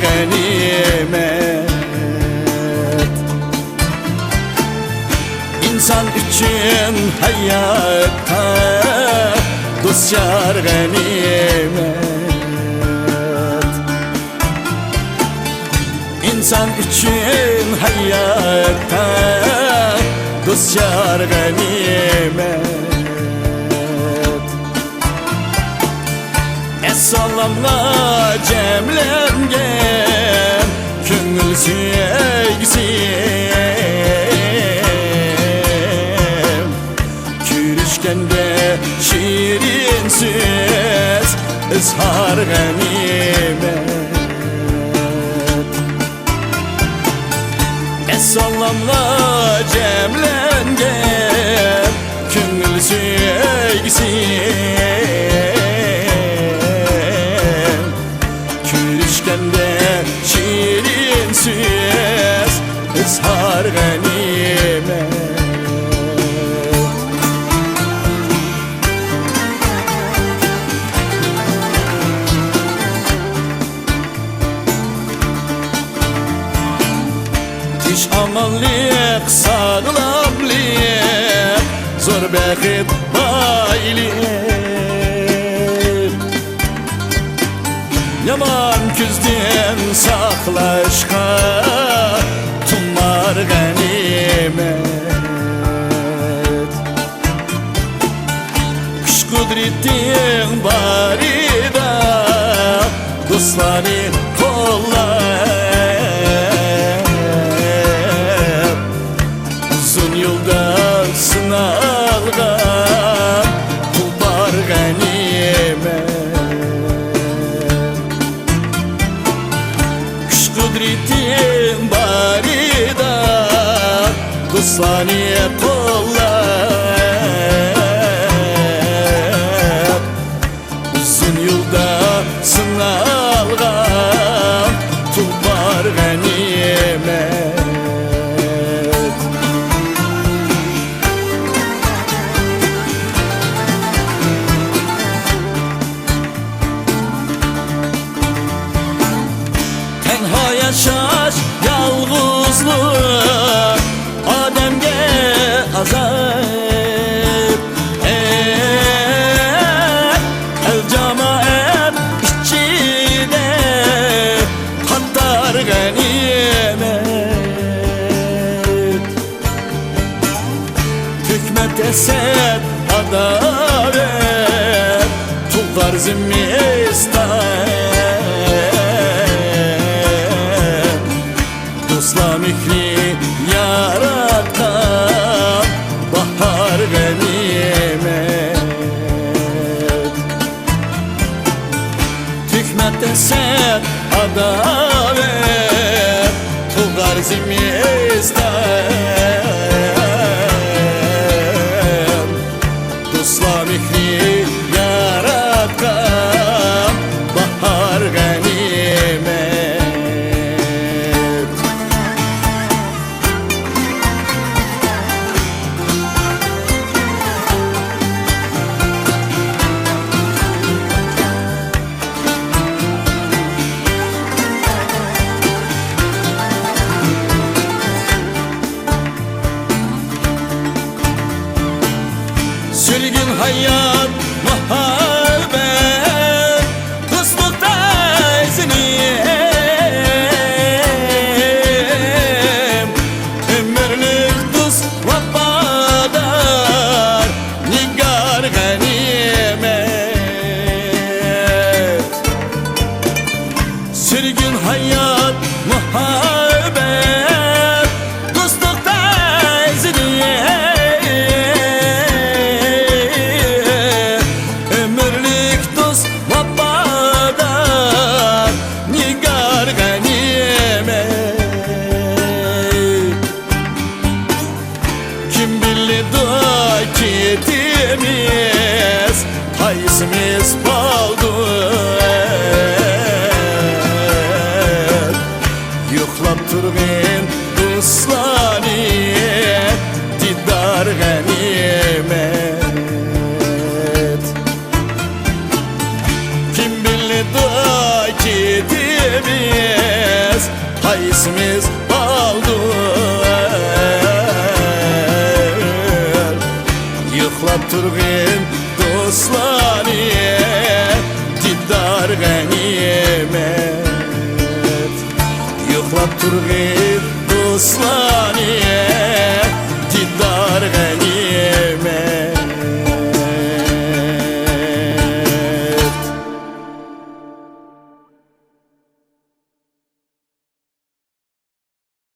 ganimet. İnsan için hayatta dost yar ganimet. İnsan için hayatta dost yar ganimet. Esselamla cemlengen köngül süyegsem, kürüşkende şirin söz ızhar ganimet. Esselamla cemlengen köngül süyegsem, kürüşkende şirin söz ızhar ganimet. İş amanlık, sağlamlık, zor bəxit baylık. Yaman küzden saklaşqa tunlar ganimet. Kış kudretin barida dostları kollar. Sınalgan kullar ganimet. Kış kudretin barida dostani kollar. Uzun yolda sınalgan kullar ganimet. Yaşaş yalğızlık Ademge azap. El cemaat içinde hattar ganimet. Hükmet esed adalet tullar zimmistan. İslamikli yaratkan bahar ganimet. Hükmet esed adalet tulgar zimmistan. İslamikli yaratkan bahar ganimet. Sürgün hayat, muhabbet, dostlukta iznim. Ömürlük dost vefadar, nigar ganimet. Sürgün hayat, muhabbet, dostlukta iznim. Kitimiz haysimiz baldır. Yoklap turgin dostları didar ganimet. Kim bildi da kitimiz paysimiz baldır. Yıklap turgin dostları, dildar ganimet. Yıklap turgin dostları,